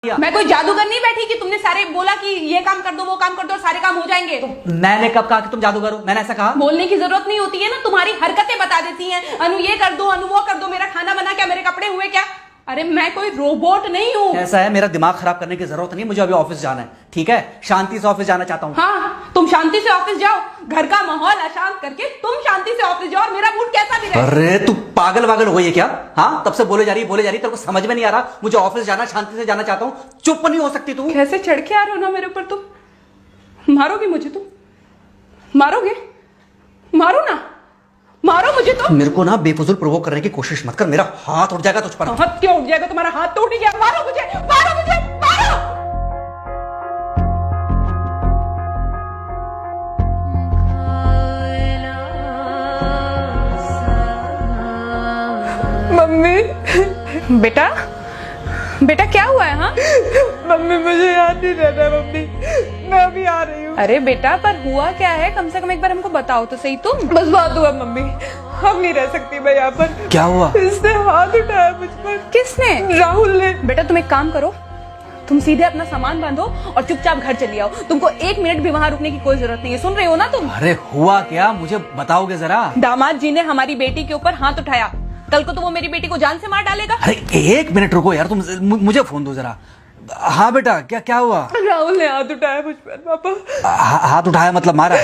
मैं कोई जादूगर नहीं बैठी कि तुमने सारे बोला कि ये काम कर दो वो काम कर दो और सारे काम हो जाएंगे। मैंने कब कहा कि तुम जादूगर हो? मैंने ऐसा कहा? बोलने की जरूरत नहीं होती है ना, तुम्हारी हरकतें बता देती हैं। अनु ये कर दो, अनु वो कर दो, मेरा खाना बना क्या, मेरे कपड़े हुए क्या। अरे मैं कोई रोबोट नहीं हूँ। ऐसा है, मेरा दिमाग खराब करने की जरूरत नहीं, मुझे अभी ऑफिस जाना है। ठीक है, शांति से ऑफिस जाना चाहता हूँ। हाँ, तुम शांति से ऑफिस जाओ, घर का माहौल अशांत करके तुम शांति से ऑफिस जाओ और मेरा मूड कैसा भी रहे। अरे तू पागल वागल हो गई है क्या? हाँ, तब से बोले जा रही तेरे को समझ में नहीं आ रहा? मुझे ऑफिस जाना, शांति से जाना चाहता हूँ। चुप नहीं हो सकती तू? कैसे चढ़ के आ रहे हो ना मेरे ऊपर तुम। मारोगे मुझे? तुम मारोगे? मारो ना, मारो मुझे। तो मेरे को ना बेफजूल प्रोवोक करने की कोशिश मत कर, मेरा हाथ उठ जाएगा तुझ पर। हाथ क्यों उठ जाएगा? तुम्हारा हाथ तो उठ गया। मारो मुझे, मारो मुझे, मारो। मम्मी। बेटा, बेटा क्या हुआ है? हाँ मम्मी मुझे याद नहीं रहता मम्मी, मैं अभी आ रही हूँ। अरे बेटा, पर हुआ क्या है? कम से कम एक बार हमको बताओ तो सही। तुम बस बात हुआ मम्मी, हम नहीं रह सकती मैं यहाँ पर। क्या हुआ? इसने हाथ उठाया मुझ पर। किसने? राहुल ने। बेटा तुम एक काम करो, तुम सीधे अपना सामान बांधो और चुपचाप घर चली आओ। तुमको एक मिनट भी वहाँ रुकने की कोई जरूरत नहीं है। सुन रहे हो ना तुम? अरे हुआ क्या, मुझे बताओगे जरा? दामाद जी ने हमारी बेटी के ऊपर हाथ उठाया। कल को तो वो मेरी बेटी को जान से मार डालेगा। अरे एक मिनट रुको यार, तुम मुझे फोन दो जरा। हाँ बेटा, क्या हुआ? राहुल ने हाथ उठाया मुझ पर पापा। हाथ उठाया मतलब मारा?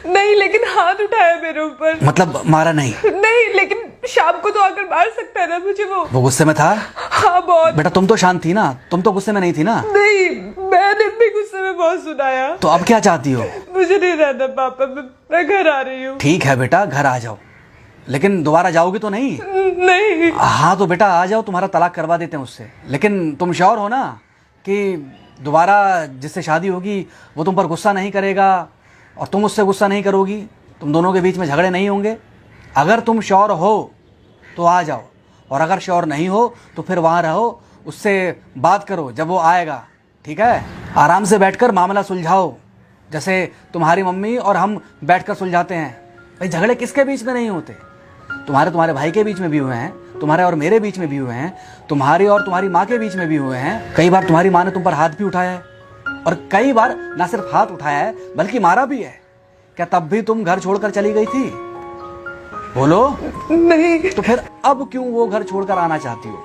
नहीं, लेकिन हाथ उठाया मेरे ऊपर। मतलब मारा नहीं? नहीं, लेकिन शाम को तो आकर मार सकता है ना मुझे वो गुस्से में था? हाँ बहुत। बेटा तुम तो शांत थी ना, तुम तो गुस्से में नहीं थी ना? नहीं, मैंने भी गुस्से में बहुत सुनाया। तो अब क्या चाहती हो? मुझे नहीं रहना पापा, मैं घर आ रही हूँ। ठीक है बेटा, घर आ जाओ, लेकिन दोबारा जाओगी तो नहीं? नहीं। हाँ तो बेटा आ जाओ, तुम्हारा तलाक करवा देते हैं उससे। लेकिन तुम श्योर हो ना कि दोबारा जिससे शादी होगी वो तुम पर गुस्सा नहीं करेगा और तुम उससे गुस्सा नहीं करोगी, तुम दोनों के बीच में झगड़े नहीं होंगे? अगर तुम श्योर हो तो आ जाओ, और अगर श्योर नहीं हो तो फिर वहाँ रहो, उससे बात करो जब वो आएगा। ठीक है, आराम से बैठकर मामला सुलझाओ, जैसे तुम्हारी मम्मी और हम बैठकर सुलझाते हैं। भाई झगड़े किसके बीच में नहीं होते? तुम्हारे भाई के बीच में भी हुए हैं, तुम्हारे और मेरे बीच में भी हुए हैं, तुम्हारी और तुम्हारी माँ के बीच में भी हुए हैं। कई बार तुम्हारी माँ ने तुम पर हाथ भी उठाया है, और कई बार ना सिर्फ हाथ उठाया है बल्कि मारा भी है। क्या तब भी तुम घर छोड़कर चली गई थी? बोलो। नहीं। तो फिर अब क्यों वो घर छोड़कर आना चाहती हो?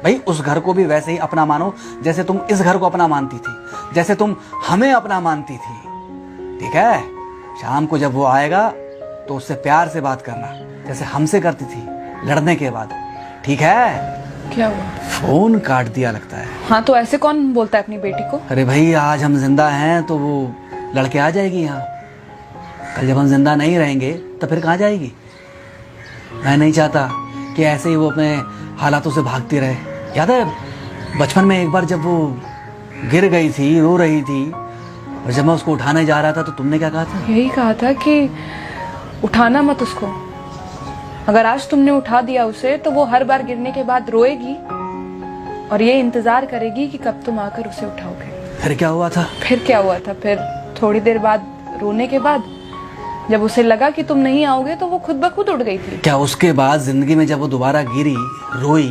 भाई उस घर को भी वैसे ही अपना मानो जैसे तुम इस घर को अपना मानती थी, जैसे तुम हमें अपना मानती थी। ठीक है, शाम को जब वो आएगा तो उससे प्यार से बात करना, जैसे हमसे करती थी लड़ने के बाद। ठीक है? क्या हुआ? फोन काट दिया लगता है। हाँ तो ऐसे कौन बोलता है अपनी बेटी को? अरे भाई आज हम जिंदा हैं तो वो लड़के आ जाएगी यहाँ, कल जब हम जिंदा नहीं रहेंगे तो फिर कहाँ जाएगी? मैं नहीं चाहता कि ऐसे ही वो अपने हालातों से भागती रहे। याद है बचपन में एक बार जब वो गिर गई थी, रो रही थी, और जब मैं उसको उठाने जा रहा था तो तुमने क्या कहा था? यही कहा था कि उठाना मत उसको। अगर आज तुमने उठा दिया उसे तो वो हर बार गिरने के बाद रोएगी और ये इंतजार करेगी कि कब तुम आकर उसे उठाओगे। फिर क्या हुआ था? फिर क्या हुआ था? फिर थोड़ी देर बाद रोने के बाद जब उसे लगा कि तुम नहीं आओगे तो वो खुद ब खुद उठ गई थी। क्या उसके बाद जिंदगी में जब वो दोबारा गिरी, रोई,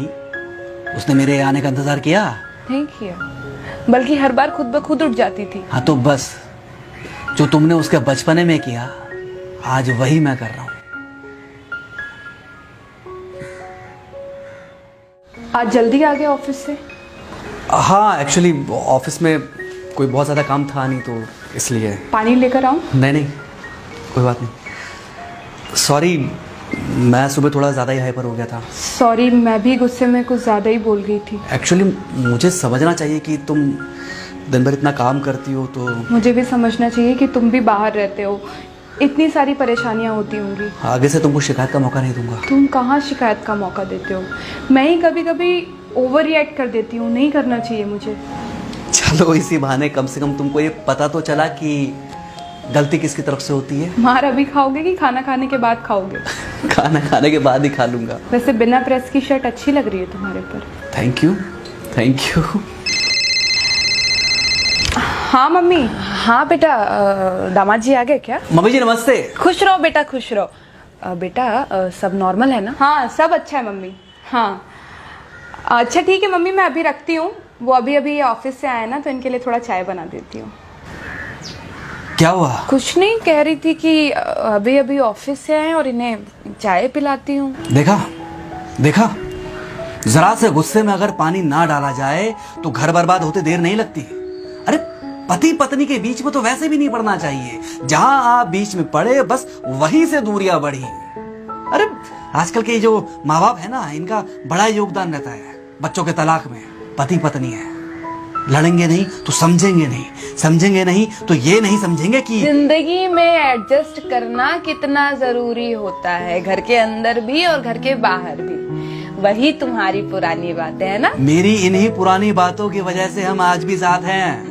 उसने मेरे आने का इंतजार किया? नहीं किया, बल्कि हर बार खुद ब खुद उठ जाती थी। हाँ तो बस जो तुमने उसके बचपने में किया आज वही मैं कर रहा हूँ। आज जल्दी आ गए ऑफिस से? हाँ एक्चुअली ऑफिस में कोई बहुत ज़्यादा काम था नहीं तो इसलिए। पानी लेकर आऊं? नहीं कोई बात नहीं, सॉरी मैं सुबह थोड़ा ज़्यादा ही हाइपर हो गया था। सॉरी, मैं भी गुस्से में कुछ ज़्यादा ही बोल गई थी। एक्चुअली मुझे समझना चाहिए कि तुम दिन भर इतना काम करती हो तो मुझे भी समझना चाहिए कि तुम भी बाहर रहते हो, इतनी सारी परेशानियां होती होंगी। आगे से तुमको शिकायत का मौका नहीं दूंगा। तुम कहाँ शिकायत का मौका देते हो? मैं ही कभी कभी ओवर रिएक्ट कर देती हूँ, नहीं करना चाहिए मुझे। चलो इसी बहाने कम से कम तुमको ये पता तो चला कि गलती किसकी तरफ से होती है। मार अभी खाओगे कि खाना खाने के बाद खाओगे? खाना खाने के बाद ही खा लूंगा। वैसे बिना प्रेस की शर्ट अच्छी लग रही है तुम्हारे पर। Thank you. हाँ मम्मी। हाँ बेटा, दामाद जी आ गए क्या? मम्मी जी नमस्ते। खुश रहो बेटा, खुश रहो। बेटा सब नॉर्मल है ना? हाँ सब अच्छा है मम्मी। हाँ अच्छा ठीक है मम्मी, मैं अभी रखती हूँ, वो अभी अभी ऑफिस से आए ना, तो इनके लिए थोड़ा चाय बना देती हूँ। क्या हुआ? कुछ नहीं, कह रही थी कि अभी अभी ऑफिस से आए और इन्हें चाय पिलाती हूँ। देखा देखा, जरा से गुस्से में अगर पानी ना डाला जाए तो घर बर्बाद होते देर नहीं लगती। अरे पति पत्नी के बीच में तो वैसे भी नहीं पड़ना चाहिए, जहां आप बीच में पड़े बस वहीं से दूरियां बढ़ी। अरे आजकल के जो माँ बाप है ना, इनका बड़ा योगदान रहता है बच्चों के तलाक में। पति पत्नी है, लड़ेंगे नहीं तो समझेंगे नहीं, समझेंगे नहीं तो ये नहीं समझेंगे कि जिंदगी में एडजस्ट करना कितना जरूरी होता है, घर के अंदर भी और घर के बाहर भी। वही तुम्हारी पुरानी बातें है ना। मेरी इन्हीं पुरानी बातों की वजह से हम आज भी साथ हैं।